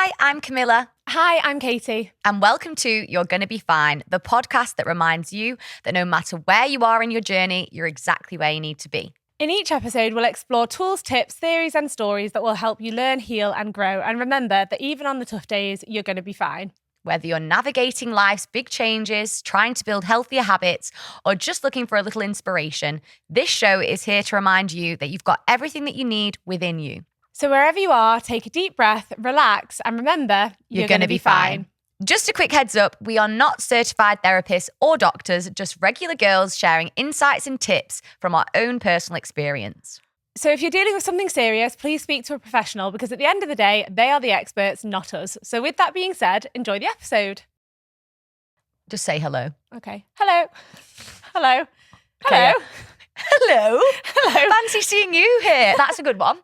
Hi, I'm Camilla. Hi, I'm Katie. And welcome to You're Gonna Be Fine, the podcast that reminds you that no matter where you are in your journey, you're exactly where you need to be. In each episode, we'll explore tools, tips, theories, and stories that will help you learn, heal, and grow. And remember that even on the tough days, you're going to be fine. Whether you're navigating life's big changes, trying to build healthier habits, or just looking for a little inspiration, this show is here to remind you that you've got everything that you need within you. So wherever you are, take a deep breath, relax, and remember, you're going to be fine. Just a quick heads up, we are not certified therapists or doctors, just regular girls sharing insights and tips from our own personal experience. So if you're dealing with something serious, please speak to a professional because at the end of the day, they are the experts, not us. So with that being said, enjoy the episode. Just say hello. Okay. Hello. Hello. Okay, Hello. Hello. Hello. Fancy seeing you here. That's a good one.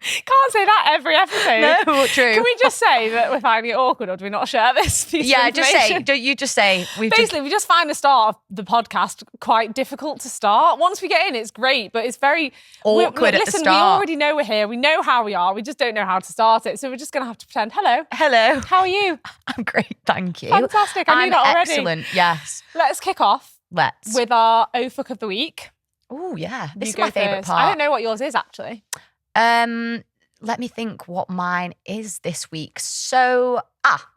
Can't say that every episode. No, true. Can we just say that we're finding it awkward, or do we not share this piece of information? You just say. We just find the start of the podcast quite difficult to start. Once we get in, it's great, but it's very awkward at the start. We already know we're here. We know how we are. We just don't know how to start it. So we're just going to have to pretend. Hello. Hello. How are you? I'm great, thank you. Fantastic. I knew that already. Excellent, yes. Let's kick off. With our Oh Fuck of the Week. Oh, yeah. This You is my favourite first. part. I don't know what yours is, actually. Let me think what mine is this week.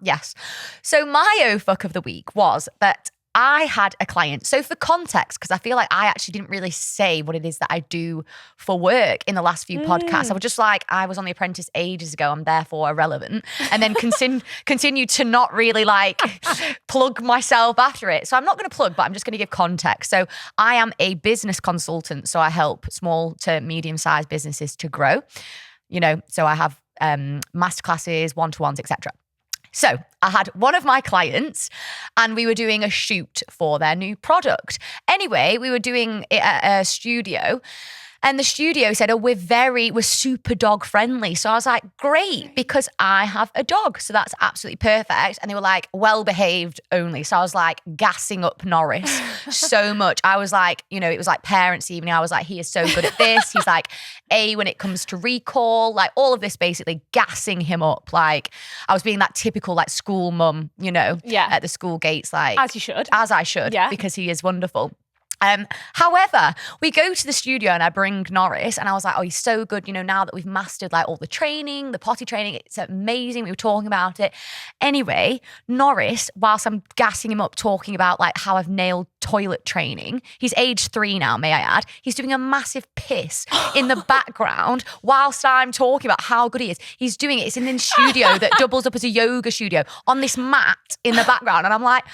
Yes. So my oh fuck of the week was that I had a client. So for context, because I feel like I actually didn't really say what it is that I do for work in the last few podcasts. I was just like, I was on The Apprentice ages ago. I'm therefore irrelevant. And then continued to not really plug myself after it. So I'm not going to plug, but I'm just going to give context. So I am a business consultant. So I help small to medium-sized businesses to grow. So I have masterclasses, one-to-ones, etc. So I had one of my clients and we were doing a shoot for their new product. Anyway, we were doing it at a studio and the studio said, we're super dog friendly. So I was like, great, because I have a dog. So that's absolutely perfect. And they were like, well behaved only. So I was like gassing up Norris so much. I was like, it was like parents' evening. I was like, he is so good at this. He's like A when it comes to recall, all of this basically gassing him up. I was being that typical school mum, at the school gates. As you should. As I should, yeah. Because he is wonderful. However, we go to the studio and I bring Norris and I was like, he's so good, now that we've mastered all the training, the potty training, it's amazing. We were talking about it. Anyway, Norris, whilst I'm gassing him up, talking about how I've nailed toilet training, he's age 3 now, may I add, he's doing a massive piss in the background whilst I'm talking about how good he is. He's doing it. It's in the studio that doubles up as a yoga studio on this mat in the background. And I'm like,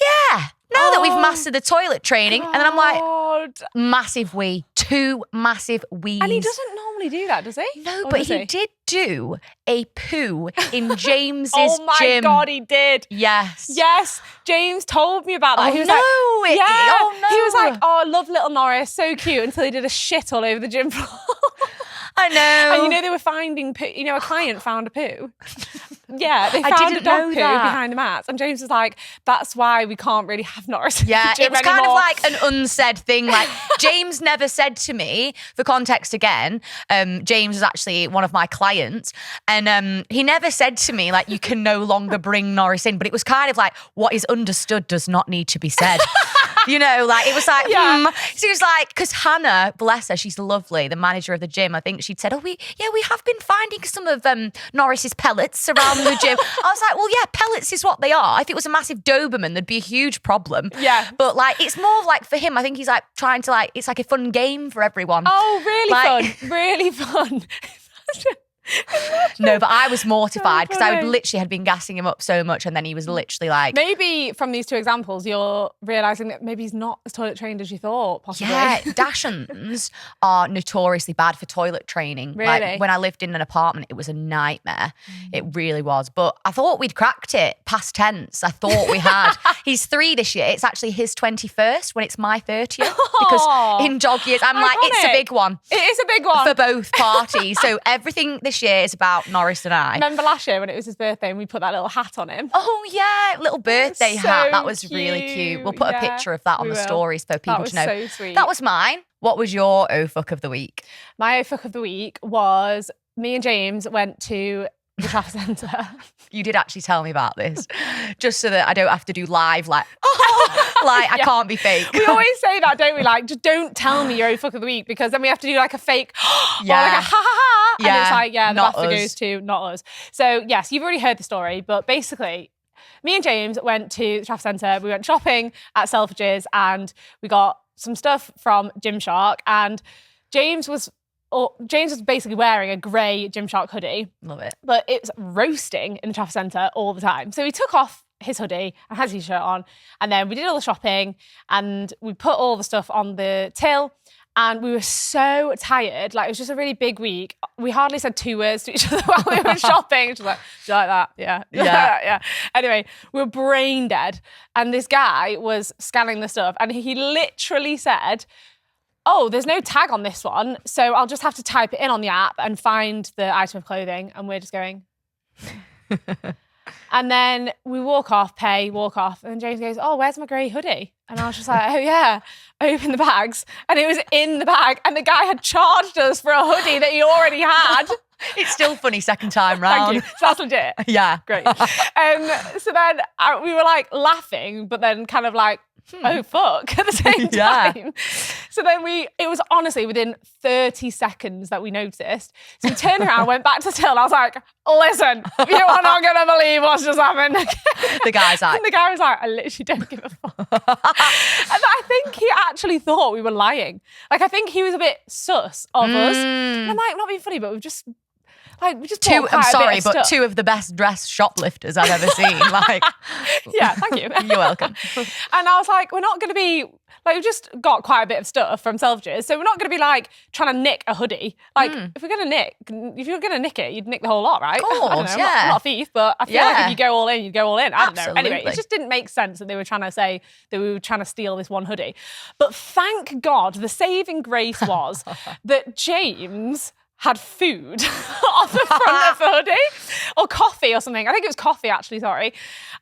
yeah. Now that we've mastered the toilet training, God. And then I'm like, massive wee, 2 massive wees. And he doesn't normally do that, does he? No, but he did do a poo in James's gym. Oh my God, he did. Yes. Yes, James told me about that. He was no. He was like, I love little Norris, so cute, until he did a shit all over the gym floor. I know. And they were finding poo. A client found a poo. Yeah, they found a dog poo behind the mats. And James was like, that's why we can't really have Norris in the gym it was anymore. kind of like an unsaid thing. James never said to me, for context again, James is actually one of my clients. And he never said to me, you can no longer bring Norris in. But it was kind of what is understood does not need to be said. It was yeah. So he was like, because Hannah, bless her, she's lovely, the manager of the gym, I think she'd said, we have been finding some of Norris's pellets around the gym. I was like, well, yeah, pellets is what they are. If it was a massive Doberman, there'd be a huge problem. Yeah. But it's more of for him, I think he's trying to it's a fun game for everyone. Oh, really fun. Really fun. No, but I was mortified because I literally had been gassing him up so much and then he was literally Maybe from these 2 examples, you're realising that maybe he's not as toilet trained as you thought, possibly. Yeah, Dachshunds are notoriously bad for toilet training. Really? When I lived in an apartment, it was a nightmare. It really was. But I thought we'd cracked it, past tense. I thought we had. He's 3 this year. It's actually his 21st when it's my 30th. Because in dog years, I'm Iconic. it's a big one. It is a big one. For both parties. So everything this year is about Norris and I. Remember last year when it was his birthday and we put that little hat on him? Oh yeah, little birthday So hat. That was cute. really cute. We'll put a picture of that on the will. stories for people That was to know. so sweet. That was mine. What was your oh fuck of the week? My oh fuck of the week was me and James went to the Trafford Centre. You did actually tell me about this, just so that I don't have to do live, like, I can't be fake. We always say that, don't we? Like, just don't tell me your oh fuck of the week, because then we have to do like a fake, or like a ha ha ha. And it's like, the BAFTA goes to not us. So yes, you've already heard the story, but basically, me and James went to the Trafford Centre. We went shopping at Selfridges and we got some stuff from Gymshark. And James was basically wearing a grey Gymshark hoodie. Love it. But it was roasting in the Trafford Centre all the time. So he took off his hoodie and had his t-shirt on. And then we did all the shopping and we put all the stuff on the till. And we were so tired. Like, it was just a really big week. We hardly said 2 words to each other while we were shopping. She was like, do you like that? Yeah. Yeah. Anyway, we were brain dead. And this guy was scanning the stuff. And he literally said, oh, there's no tag on this one. So I'll just have to type it in on the app and find the item of clothing. And we're just going... And then we walk off. And James goes, oh, where's my grey hoodie? And I was just like, oh yeah, open the bags. And it was in the bag. And the guy had charged us for a hoodie that he already had. It's still funny second time round. Thank you. So that's legit. Yeah. Great. So then we were like laughing, but then kind of like, oh fuck, at the same time. So then it was honestly within 30 seconds that we noticed. So we turned around, went back to the till, and I was like, listen, you are not going to believe what's just happened. The guy's like... And the guy was like, I literally don't give a fuck. And I think he actually thought we were lying. Like, I think he was a bit sus of us. And I'm like, not being funny, but we just I'm sorry, but 2 of the best dressed shoplifters I've ever seen. Like, yeah, thank you. You're welcome. And I was like, we're not going to be like, we've just got quite a bit of stuff from Selfridges, so we're not going to be like trying to nick a hoodie. Like, if you're going to nick it, you'd nick the whole lot, right? Of course, I don't know, I'm not a thief, but I feel like if you go all in, you'd go all in. I don't know. Anyway, it just didn't make sense that they were trying to say that we were trying to steal this one hoodie. But thank God, the saving grace was that James had food on the front of the hoodie, or coffee or something. I think it was coffee, actually, sorry.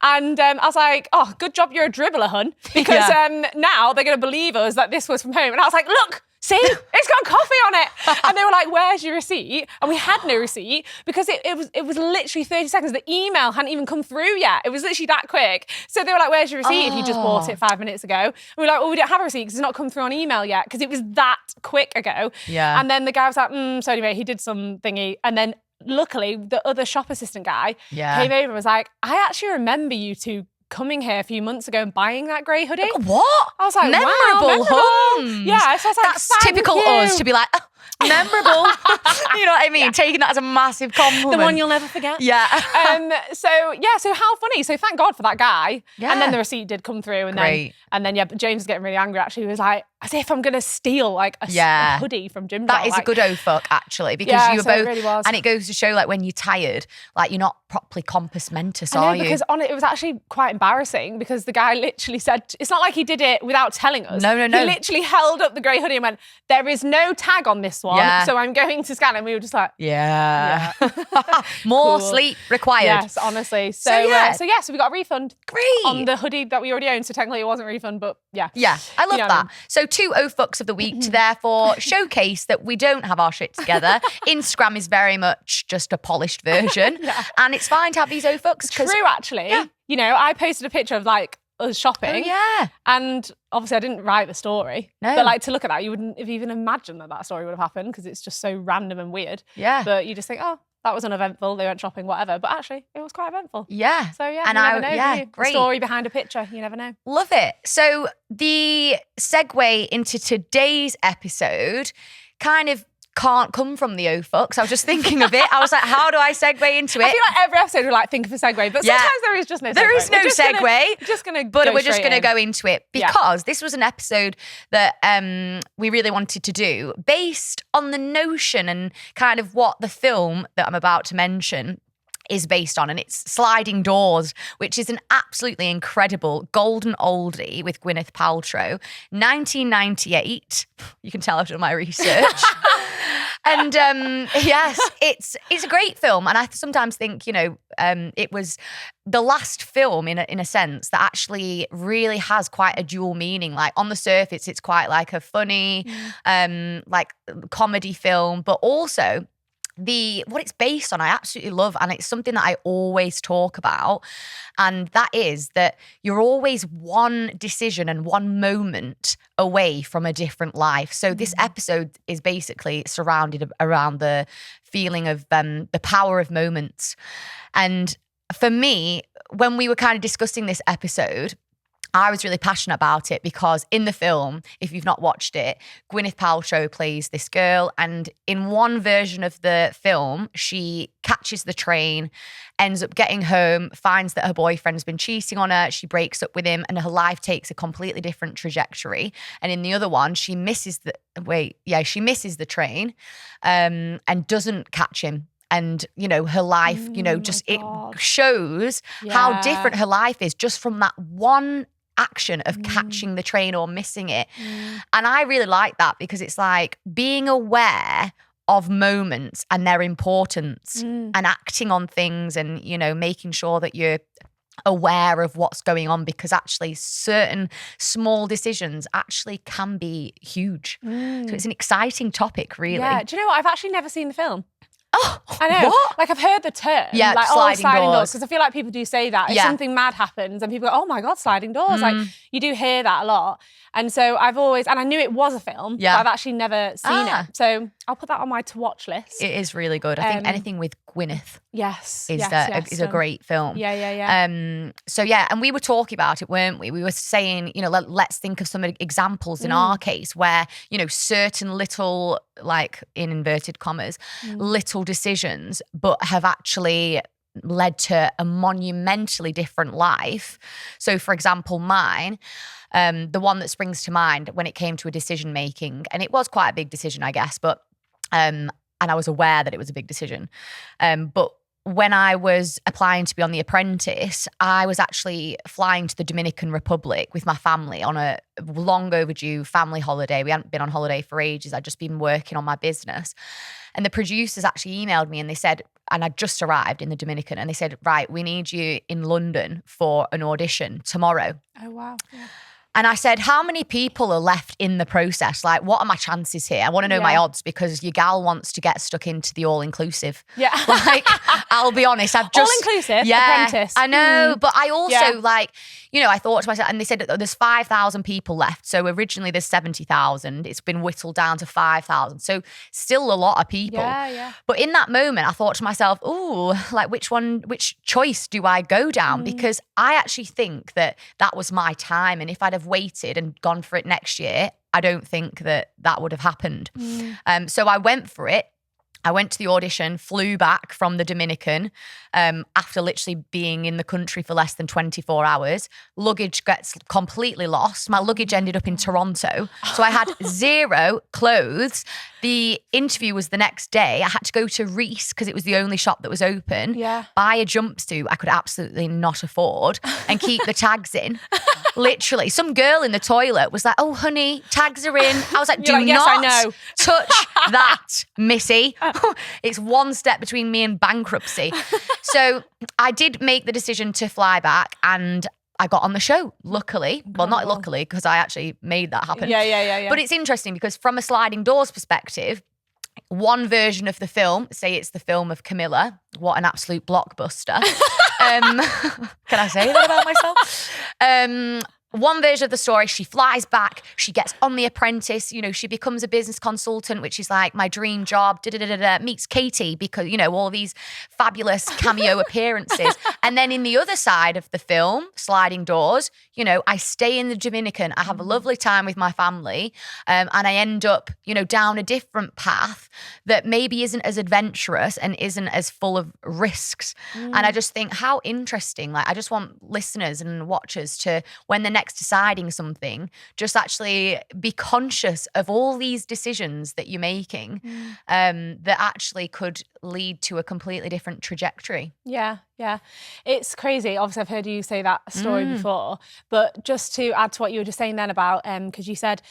And I was like, oh, good job you're a dribbler, hun, because now they're going to believe us that this was from home. And I was like, look, see, it's got coffee on it. And they were like, where's your receipt? And we had no receipt because it was literally 30 seconds. The email hadn't even come through yet. It was literally that quick. So they were like, where's your receipt if you just bought it 5 minutes ago? And we were like, well, we don't have a receipt because it's not come through on email yet because it was that quick ago. Yeah. And then the guy was like, so anyway, he did some thingy. And then luckily the other shop assistant guy came over and was like, I actually remember you two coming here a few months ago and buying that grey hoodie. What? I was like, memorable, wow, yeah. So I was like, that's typical us to be like, oh, memorable. You know what I mean? Yeah. Taking that as a massive compliment. The one you'll never forget. Yeah. So how funny. So thank God for that guy. Yeah. And then the receipt did come through. And then James was getting really angry, actually. He was like, as if I'm going to steal like a hoodie from Gymshark. That is a good fuck, actually, because you were both, it really was. and it goes to show, like, when you're tired, like, you're not properly compass mentis, I know, are you? because it was actually quite embarrassing because the guy literally said, it's not like he did it without telling us. No. He literally held up the grey hoodie and went, there is no tag on this one, so I'm going to scan. And we were just like, yeah. More sleep required. Yes, honestly. So we got a refund. Great. On the hoodie that we already owned, so technically it wasn't a refund, but yeah. Yeah, I love that. I mean? So 2 oh fucks of the week to therefore showcase that we don't have our shit together. Instagram is very much just a polished version. And it's fine to have these oh fucks. True, actually. Yeah. You know, I posted a picture of like us shopping. Oh, yeah. And obviously I didn't write the story. No. But like to look at that, you wouldn't have even imagined that story would have happened because it's just so random and weird. Yeah. But you just think, oh, that was uneventful. They went shopping, whatever. But actually, it was quite eventful. Yeah. So yeah, and you never know, do you? Great. The story behind a picture, you never know. Love it. So the segue into today's episode kind of can't come from the oh fucks. I was just thinking of it. I was like, how do I segue into it? I feel like every episode we like think of a segue, but sometimes there is just no segue. There is no segue. We're just going to go into it because this was an episode that we really wanted to do based on the notion and kind of what the film that I'm about to mention is based on, and it's Sliding Doors, which is an absolutely incredible golden oldie with Gwyneth Paltrow, 1998. You can tell I've done my research. And yes, it's a great film, and I sometimes think, you know, it was the last film in a sense that actually really has quite a dual meaning. Like on the surface, it's quite like a funny, like comedy film, but also what it's based on, I absolutely love, and it's something that I always talk about, and that is that you're always one decision and one moment away from a different life. So this episode is basically surrounded around the feeling of the power of moments. And for me, when we were kind of discussing this episode, I was really passionate about it because in the film, if you've not watched it, Gwyneth Paltrow plays this girl. And in one version of the film, she catches the train, ends up getting home, finds that her boyfriend's been cheating on her. She breaks up with him and her life takes a completely different trajectory. And in the other one, she misses the train and doesn't catch him. And, her life, it shows how different her life is just from that one action of catching the train or missing it. And I really like that because it's like being aware of moments and their importance and acting on things and, making sure that you're aware of what's going on, because actually certain small decisions actually can be huge. So it's an exciting topic, really. Yeah. Do you know what? I've actually never seen the film. Oh, I know. What? Like I've heard the term. Yeah, like, sliding doors. Because I feel like people do say that. If something mad happens and people go, oh my God, sliding doors. Like you do hear that a lot. And so I knew it was a film, but I've actually never seen it. So I'll put that on my to-watch list. It is really good. I think anything with Gwyneth is a great film. So and we were talking about it, weren't we? We were saying, let's think of some examples in our case where, certain little, like in inverted commas, little decisions, but have actually led to a monumentally different life. So for example, mine, the one that springs to mind when it came to a decision making, and it was quite a big decision, I guess, but and I was aware that it was a big decision. But when I was applying to be on The Apprentice, I was actually flying to the Dominican Republic with my family on a long overdue family holiday. We hadn't been on holiday for ages. I'd just been working on my business. And the producers actually emailed me and they said, and I'd just arrived in the Dominican, and they said, right, we need you in London for an audition tomorrow. Oh, wow. Yeah. And I said, how many people are left in the process? Like, what are my chances here? I want to know my odds, because your gal wants to get stuck into the all-inclusive. Yeah. Like, I'll be honest, I've just... All-inclusive? Yeah. Apprentice. I know, but I also, I thought to myself, and they said that there's 5,000 people left. So originally there's 70,000. It's been whittled down to 5,000. So still a lot of people. Yeah. But in that moment, I thought to myself, ooh, like which choice do I go down? Because I actually think that was my time. And if I'd have waited and gone for it next year, I don't think that would have happened. So I went for it. I went to the audition, flew back from the Dominican after literally being in the country for less than 24 hours. Luggage gets completely lost. My luggage ended up in Toronto. So I had zero clothes. The interview was the next day. I had to go to Reese because it was the only shop that was open. Yeah. Buy a jumpsuit I could absolutely not afford and keep the tags in. Literally. Some girl in the toilet was like, oh, honey, tags are in. I was like, do not touch that, missy. It's one step between me and bankruptcy. So I did make the decision to fly back, and I got on the show, luckily. Well, not luckily, because I actually made that happen. Yeah. But it's interesting because from a sliding doors perspective, one version of the film, say it's the film of Camilla, what an absolute blockbuster. Can I say that about myself? One version of the story, she flies back, she gets on The Apprentice, she becomes a business consultant, which is like my dream job, meets Katie because, all these fabulous cameo appearances. And then in the other side of the film, Sliding Doors, I stay in the Dominican, I have a lovely time with my family, and I end up, down a different path that maybe isn't as adventurous and isn't as full of risks. And I just think how interesting, like I just want listeners and watchers to, when the next deciding something, just actually be conscious of all these decisions that you're making that actually could lead to a completely different trajectory. Yeah. It's crazy. Obviously, I've heard you say that story before, but just to add to what you were just saying then about, because you said,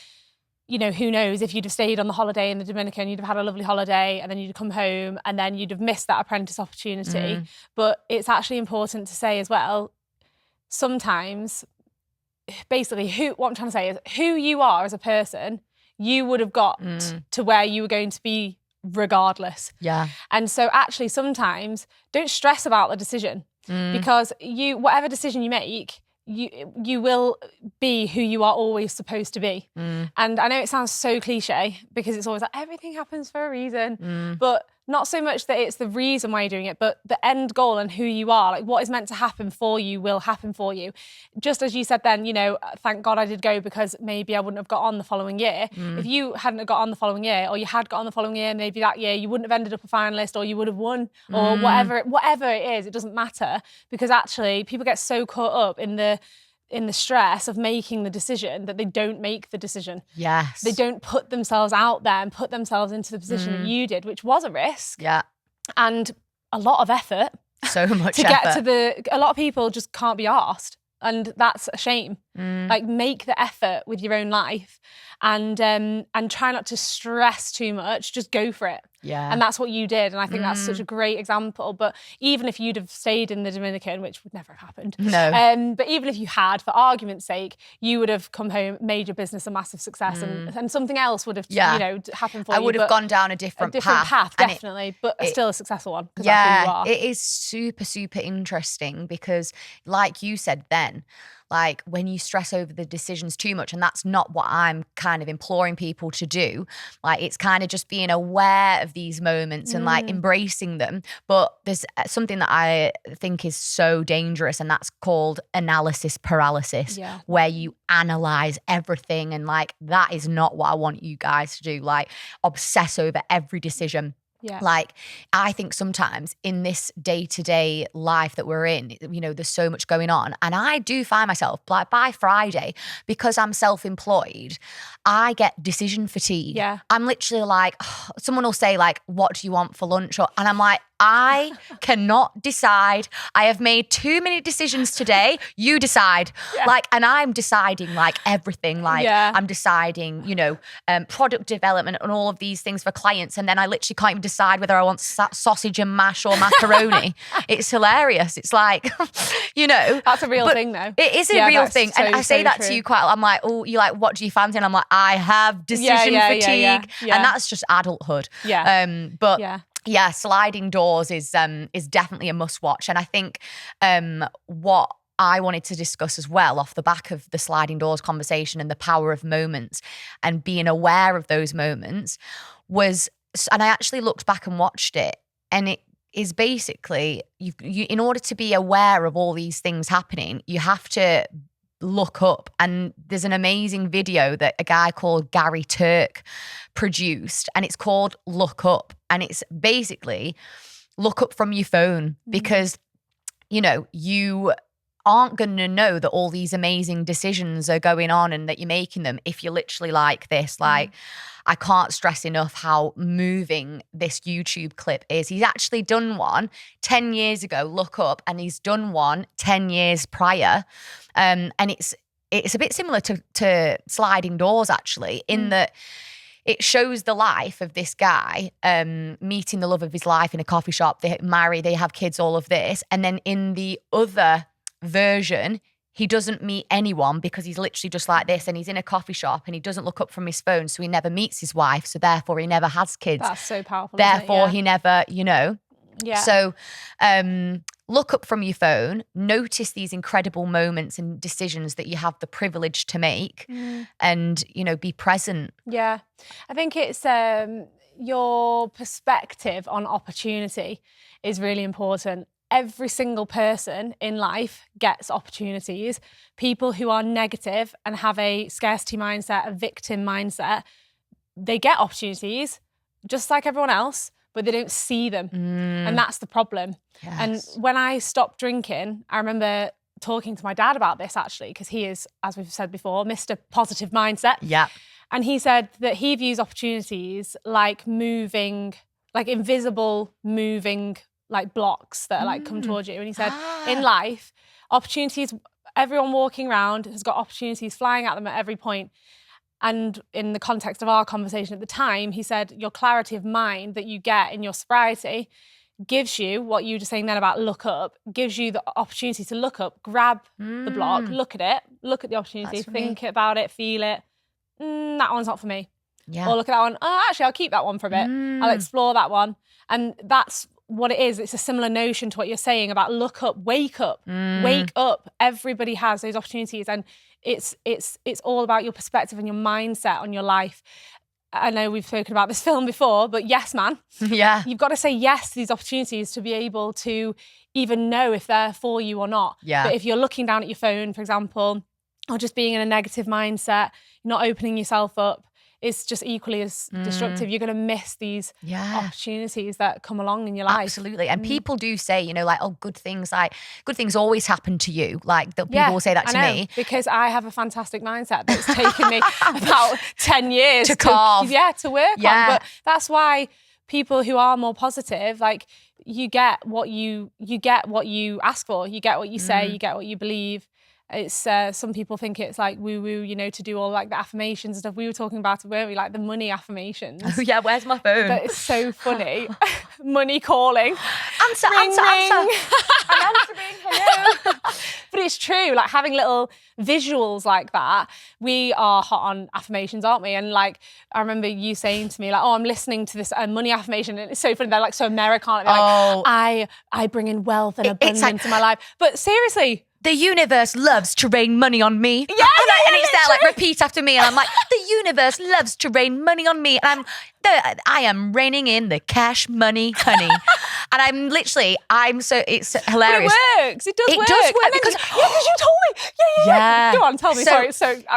who knows, if you'd have stayed on the holiday in the Dominican, you'd have had a lovely holiday and then you'd come home and then you'd have missed that apprentice opportunity. But it's actually important to say as well, sometimes basically what I'm trying to say is who you are as a person, you would have got to where you were going to be regardless. Yeah. And so actually sometimes don't stress about the decision because whatever decision you make, you will be who you are always supposed to be. And I know it sounds so cliche because it's always like everything happens for a reason, but not so much that it's the reason why you're doing it, but the end goal and who you are, like what is meant to happen for you will happen for you. Just as you said then, you know, thank God I did go because maybe I wouldn't have got on the following year. If you hadn't got on the following year, or you had got on the following year, maybe that year you wouldn't have ended up a finalist, or you would have won, or whatever it is, it doesn't matter, because actually people get so caught up in the stress of making the decision that they don't make the decision. Yes. They don't put themselves out there and put themselves into the position that you did, which was a risk. Yeah. And a lot of effort. So much to effort. get a lot of people just can't be arsed. And that's a shame. Like, make the effort with your own life and try not to stress too much. Just go for it. Yeah. And that's what you did. And I think that's such a great example. But even if you'd have stayed in the Dominican, which would never have happened. No. But even if you had, for argument's sake, you would have come home, made your business a massive success and something else would have, happened for you. I would have gone down a different path, definitely, but still a successful one. Yeah, that's who you are. It is super, super interesting because like you said then, like when you stress over the decisions too much, and that's not what I'm kind of imploring people to do. Like, it's kind of just being aware of these moments and like embracing them. But there's something that I think is so dangerous, and that's called analysis paralysis, where you analyze everything. And like, that is not what I want you guys to do. Like, obsess over every decision. Yeah. Like, I think sometimes in this day-to-day life that we're in, you know, there's so much going on. And I do find myself, like, by Friday, because I'm self-employed, I get decision fatigue. Yeah. I'm literally like, someone will say like, what do you want for lunch? And I'm like, I cannot decide. I have made too many decisions today. You decide. Yeah. Like, and I'm deciding like everything. Like, I'm deciding, you know, product development and all of these things for clients. And then I literally can't even decide whether I want sausage and mash or macaroni. It's hilarious. It's like, you know. That's a real thing though. It is a real thing. And I say that to you quite a lot. I'm like, oh, you like, what do you fancy? And I'm like, I have decision fatigue. And that's just adulthood. Yeah, sliding doors is definitely a must watch. And I think what I wanted to discuss as well off the back of the sliding doors conversation and the power of moments and being aware of those moments was, and I actually looked back and watched it, and it is basically, you in order to be aware of all these things happening, you have to look up. And there's an amazing video that a guy called Gary Turk produced, and it's called Look Up. And it's basically look up from your phone, because, you know, you aren't going to know that all these amazing decisions are going on and that you're making them if you're literally like this. Like, I can't stress enough how moving this YouTube clip is. He's actually done one 10 years ago, Look Up, and he's done one 10 years prior. And it's a bit similar to sliding doors, actually, in that it shows the life of this guy meeting the love of his life in a coffee shop. They marry, they have kids, all of this. And then in the other version, he doesn't meet anyone because he's literally just like this, and he's in a coffee shop and he doesn't look up from his phone, so he never meets his wife, so therefore he never has kids. That's so powerful. Therefore he never, you know. Yeah. So look up from your phone, notice these incredible moments and decisions that you have the privilege to make, and, you know, be present. Yeah. I think it's your perspective on opportunity is really important. Every single person in life gets opportunities. People who are negative and have a scarcity mindset, a victim mindset, they get opportunities just like everyone else, but they don't see them. And that's the problem. Yes. And when I stopped drinking, I remember talking to my dad about this, actually, because he is, as we've said before, Mr. Positive Mindset. Yeah. And he said that he views opportunities like moving, like invisible moving, like blocks that are like come towards you. And he said, in life, opportunities, everyone walking around has got opportunities flying at them at every point. And in the context of our conversation at the time, he said, your clarity of mind that you get in your sobriety gives you, what you were just saying then about look up, gives you the opportunity to look up, grab the block, look at it, look at the opportunity, think about it, feel it. That one's not for me. or look at that one. Oh, actually, I'll keep that one for a bit. I'll explore that one. And that's what it is. It's a similar notion to what you're saying about look up, wake up, wake up. Everybody has those opportunities, and it's all about your perspective and your mindset on your life. I know we've spoken about this film before, but yes, man. Yeah. You've got to say yes to these opportunities to be able to even know if they're for you or not. Yeah. But if you're looking down at your phone, for example, or just being in a negative mindset, not opening yourself up, it's just equally as destructive. You're going to miss these opportunities that come along in your life. Absolutely. And people do say, you know, like, oh, good things always happen to you. Like, people will say that to me. Because I have a fantastic mindset that's taken me about 10 years to carve. To work on. But that's why people who are more positive, like, you get what you ask for. You get what you say, you get what you believe. It's some people think it's like woo-woo, you know, to do all like the affirmations and stuff. We were talking about it, weren't we? Like the money affirmations. Oh yeah, where's my phone? But it's so funny. Money calling. Answer. I'm answering. Hello. But it's true. Like having little visuals like that. We are hot on affirmations, aren't we? And like I remember you saying to me, like, oh, I'm listening to this money affirmation, and it's so funny. They're like so American. They're like, I bring in wealth and abundance into my life. But seriously. The universe loves to rain money on me. And it's there, like, repeat after me. And I'm like, the universe loves to rain money on me. And I am raining in the cash money, honey. And it's hilarious. But it works. It does work. It does work because you told me. Yeah. Go on, tell me. I'm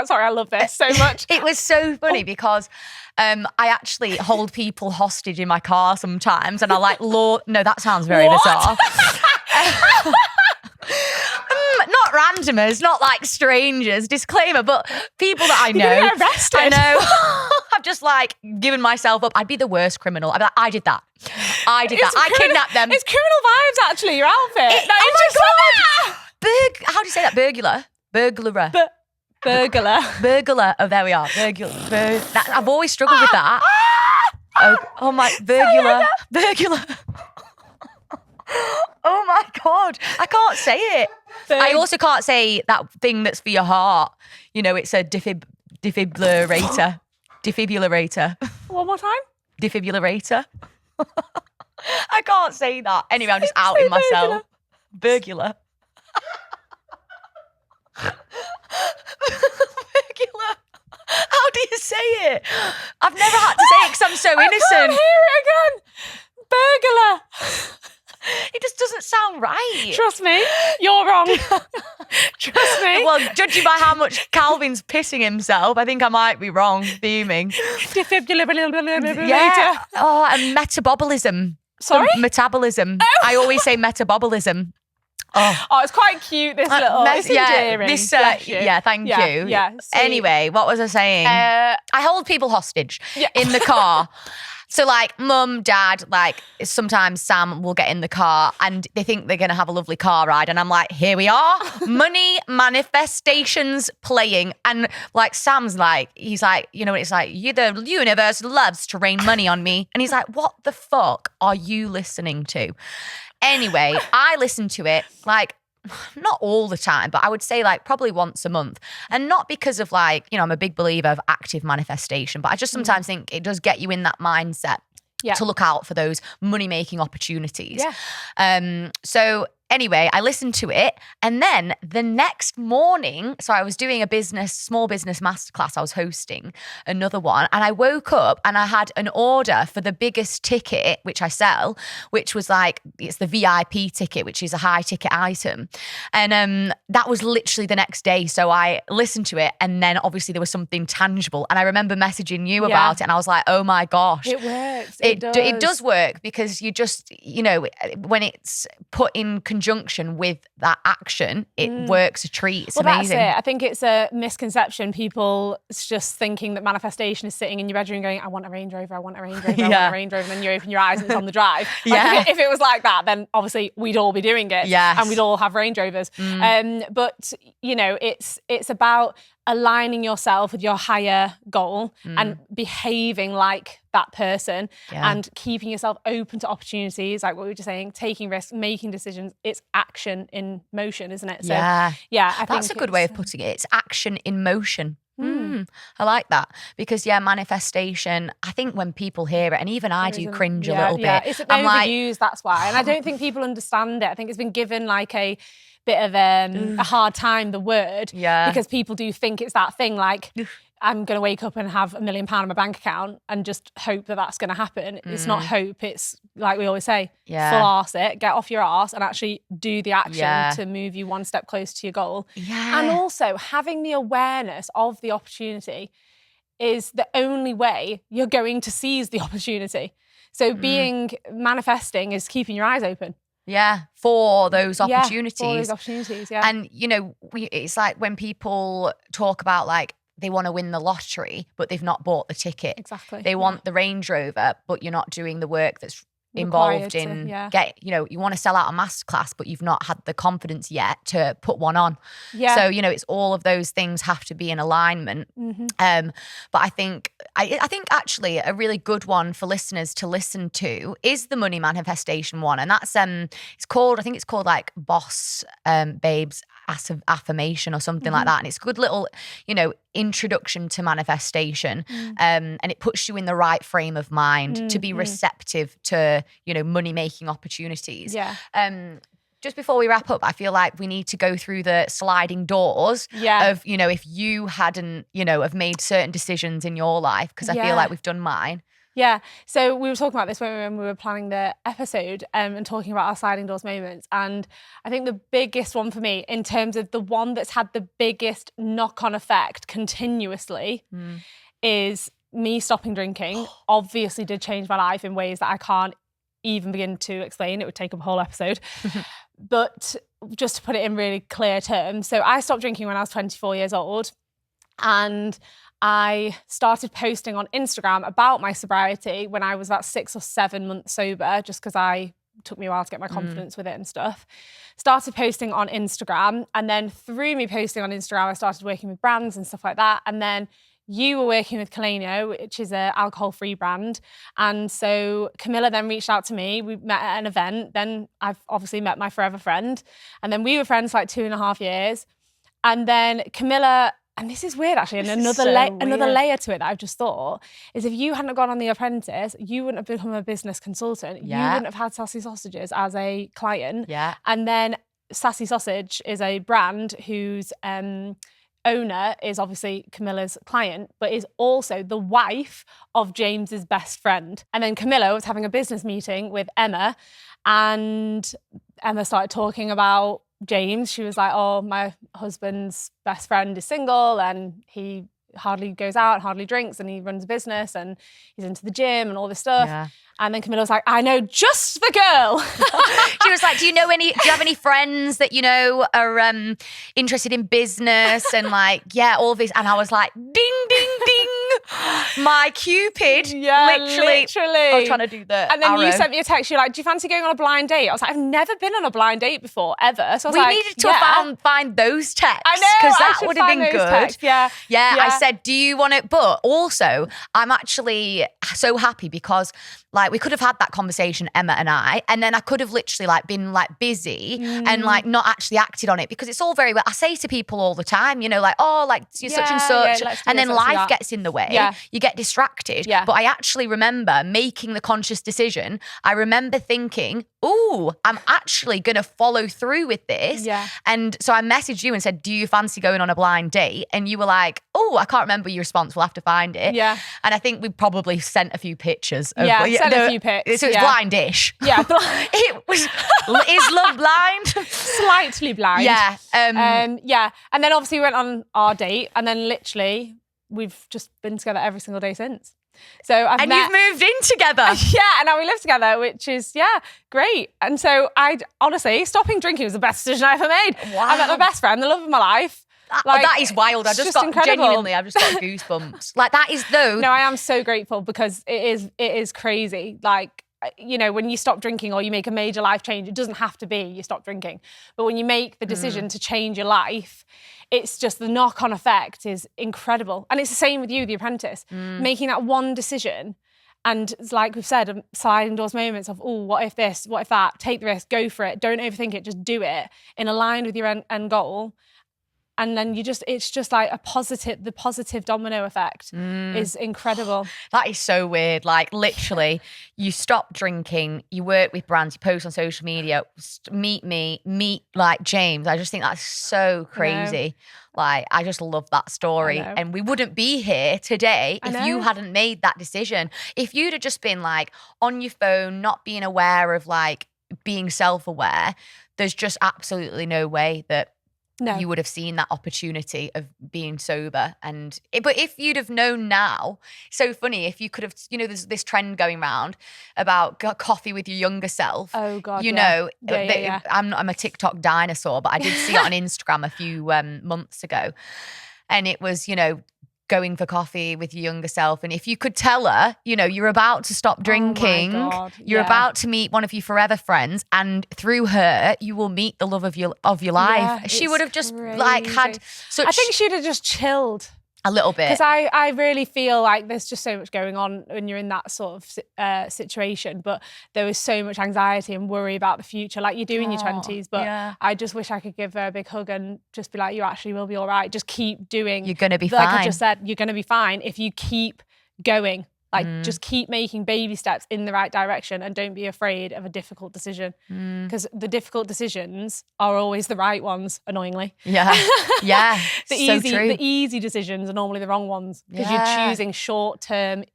sorry, I love this so much. It was so funny because I actually hold people hostage in my car sometimes. And I like, Lord, no, that sounds very bizarre. Not randomers, not like strangers, disclaimer, but people that I know. You're gonna get arrested. I know. I've just like given myself up. I'd be the worst criminal. I'd be like, I did that. I kidnapped them. It's criminal vibes, actually, your outfit. How do you say that? Burglar? Burglar. Burglar. Oh, there we are. Burglar. I've always struggled with that. Oh my, burglar. Oh my God, I can't say it. I also can't say that thing that's for your heart. You know, it's a defibrillator. Defibrillator. One more time? Defibrillator. I can't say that. Anyway, I'm just outing myself. Burglar. Burglar. How do you say it? I've never had to say it because I'm so innocent. I can't hear it again. Burglar. It just doesn't sound right. Trust me, you're wrong. Trust me. Well, judging by how much Calvin's pissing himself, I think I might be wrong. Fuming. Yeah. Oh, and metabolism. Sorry? Metabolism. Oh. I always say metabolism. Oh, it's quite cute, this little, it's endearing. Thank you. Yeah. Anyway, what was I saying? I hold people hostage in the car. So like mum, dad, like sometimes Sam will get in the car and they think they're going to have a lovely car ride. And I'm like, here we are, money manifestations playing. And like Sam's like, he's like, you know, it's like, the universe loves to rain money on me. And he's like, what the fuck are you listening to? Anyway, I listen to it like, not all the time, but I would say like probably once a month. And not because of like, you know, I'm a big believer of active manifestation, but I just sometimes think it does get you in that mindset to look out for those money-making opportunities. Yeah. So anyway, I listened to it. And then the next morning, so I was doing a small business masterclass. I was hosting another one. And I woke up and I had an order for the biggest ticket, which I sell, which was like, it's the VIP ticket, which is a high ticket item. And that was literally the next day. So I listened to it. And then obviously there was something tangible. And I remember messaging you about it. And I was like, oh my gosh. It works. It does work because you just, you know, when it's put in conjunction with that action, it works a treat. It's amazing. That's it. I think it's a misconception. People just thinking that manifestation is sitting in your bedroom going, I want a Range Rover, I want a Range Rover, I want a Range Rover. And then you open your eyes and it's on the drive. Like if it was like that, then obviously we'd all be doing it. Yes. And we'd all have Range Rovers. But, you know, it's about aligning yourself with your higher goal and behaving like that person and keeping yourself open to opportunities, like what we were just saying, taking risks, making decisions. It's action in motion, isn't it? So, I think that's a good way of putting it. It's action in motion. I like that because manifestation, I think when people hear it, and even I do cringe a little bit. It's overused, that's why. And I don't think people understand it. I think it's been given like a bit of a hard time, the word, because people do think it's that thing like, I'm going to wake up and have £1 million in my bank account and just hope that that's going to happen. It's not hope. It's like we always say, full arse it, get off your arse and actually do the action to move you one step closer to your goal. Yeah. And also having the awareness of the opportunity is the only way you're going to seize the opportunity. So manifesting is keeping your eyes open. Yeah, for those opportunities. For those opportunities, And, it's like when people talk about like, they want to win the lottery, but they've not bought the ticket. Exactly. They want the Range Rover, but you're not doing the work that's involved in you want to sell out a masterclass, but you've not had the confidence yet to put one on. Yeah. So, it's all of those things have to be in alignment. But I think actually a really good one for listeners to listen to is the money manifestation one. And that's I think it's called like Boss Babes Affirmation or something like that. And it's a good little, introduction to manifestation. And it puts you in the right frame of mind to be receptive to, money making opportunities. Yeah. Just before we wrap up, I feel like we need to go through the sliding doors of, if you hadn't, have made certain decisions in your life, because I feel like we've done mine. Yeah. So we were talking about this when we were planning the episode and talking about our sliding doors moments. And I think the biggest one for me, in terms of the one that's had the biggest knock-on effect continuously, is me stopping drinking. Obviously did change my life in ways that I can't even begin to explain. It would take up a whole episode. But just to put it in really clear terms. So I stopped drinking when I was 24 years old. And I started posting on Instagram about my sobriety when I was about 6 or 7 months sober, just because it took me a while to get my confidence with it and stuff. Started posting on Instagram. And then through me posting on Instagram, I started working with brands and stuff like that. And then you were working with Camilla, which is an alcohol-free brand. And so Camilla then reached out to me. We met at an event. Then I've obviously met my forever friend. And then we were friends for like 2.5 years. And then Camilla, and this is weird actually, and another layer to it that I've just thought, is if you hadn't gone on The Apprentice, you wouldn't have become a business consultant. You wouldn't have had Sassy Sausages as a client. Yeah. And then Sassy Sausage is a brand whose owner is obviously Camilla's client, but is also the wife of James's best friend. And then Camilla was having a business meeting with Emma, and Emma started talking about James. She was like, oh, my husband's best friend is single and he hardly goes out, hardly drinks, and he runs a business and he's into the gym and all this stuff. Yeah. And then Camilla was like, I know just the girl. She was like, do you have any friends that, are interested in business and like, all this? And I was like, ding, ding, ding. My Cupid. Yeah, literally. I was trying to do the And then arrow. You sent me a text. You're like, do you fancy going on a blind date? I was like, I've never been on a blind date before, ever. So I was we needed to find those texts. I know. Because that would have been good. Texts. Yeah. I said, do you want it? But also, I'm actually so happy because like we could have had that conversation, Emma and I, and then I could have literally like been like busy and like not actually acted on it, because it's all very well. I say to people all the time, like, oh, like you're such and such, and then life gets in the way. Yeah. You get distracted. Yeah. But I actually remember making the conscious decision. I remember thinking, ooh, I'm actually going to follow through with this. Yeah. And so I messaged you and said, do you fancy going on a blind date? And you were like, oh, I can't remember your response. We'll have to find it. Yeah. And I think we probably sent a few pictures. Sent a few pics. So it's blindish. Yeah. Is love blind? Slightly blind. Yeah. Yeah. And then obviously we went on our date, and then literally we've just been together every single day since. So you've moved in together. Yeah, and now we live together, which is, great. And so honestly, stopping drinking was the best decision I ever made. Wow. I met my best friend, the love of my life. That is wild. I've just got goosebumps. Like that is though. No, I am so grateful because it is crazy. Like, when you stop drinking or you make a major life change, it doesn't have to be you stop drinking. But when you make the decision to change your life, it's just the knock-on effect is incredible. And it's the same with you, The Apprentice. Making that one decision, and like we've said, sliding doors moments of, oh, what if this, what if that? Take the risk, go for it. Don't overthink it, just do it in line with your end goal. And then it's just like the positive domino effect is incredible. That is so weird. Like literally, you stop drinking, you work with brands, you post on social media, meet like James. I just think that's so crazy. Like, I just love that story. And we wouldn't be here today if you hadn't made that decision. If you'd have just been like on your phone, not being aware of like being self-aware, there's just absolutely no way that you would have seen that opportunity of being sober. But if you'd have known now, so funny, if you could have, there's this trend going around about coffee with your younger self. Oh God, I'm a TikTok dinosaur, but I did see it on Instagram a few months ago. And it was, going for coffee with your younger self. And if you could tell her, you're about to stop drinking, you're about to meet one of your forever friends, and through her, you will meet the love of your life. She would have just like had such... I think she'd have just chilled. A little bit. Because I really feel like there's just so much going on when you're in that sort of situation. But there was so much anxiety and worry about the future, like you do in your 20s. But I just wish I could give her a big hug and just be like, you actually will be all right. Just keep doing. You're going to be fine. Like I just said, you're going to be fine if you keep going. Like just keep making baby steps in the right direction and don't be afraid of a difficult decision, because the difficult decisions are always the right ones, annoyingly. Yeah. The easy decisions are normally the wrong ones, because you're choosing short-term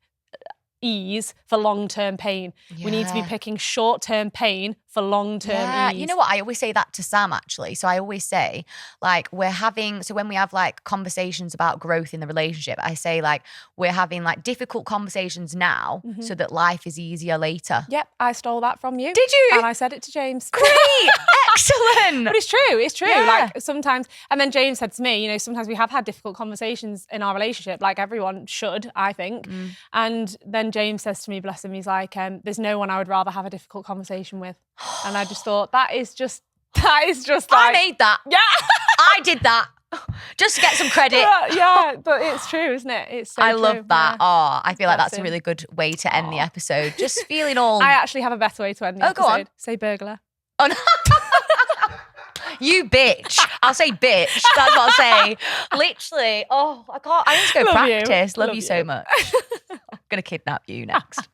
ease for long-term pain. We need to be picking short-term pain for long-term ease. You know what? I always say that to Sam, actually. So I always say, like, when we have like conversations about growth in the relationship, I say like, we're having like difficult conversations now so that life is easier later. Yep, I stole that from you. Did you? And I said it to James. Great, excellent. But it's true. Yeah. Like sometimes, and then James said to me, sometimes we have had difficult conversations in our relationship, like everyone should, I think. And then James says to me, bless him, he's like, there's no one I would rather have a difficult conversation with. And I just thought, that is just like... I made that. Yeah. I did that. Just to get some credit. Yeah, but it's true, isn't it? It's so I true. love that. Yeah. Oh, I feel like that's a really good way to end the episode. Just feeling all... I actually have a better way to end the episode. Go on. Say burglar. Oh, no. You bitch. I'll say bitch. That's what I'll say. Literally. Oh, I can't. I need to go practice. Love you so much. I'm going to kidnap you next.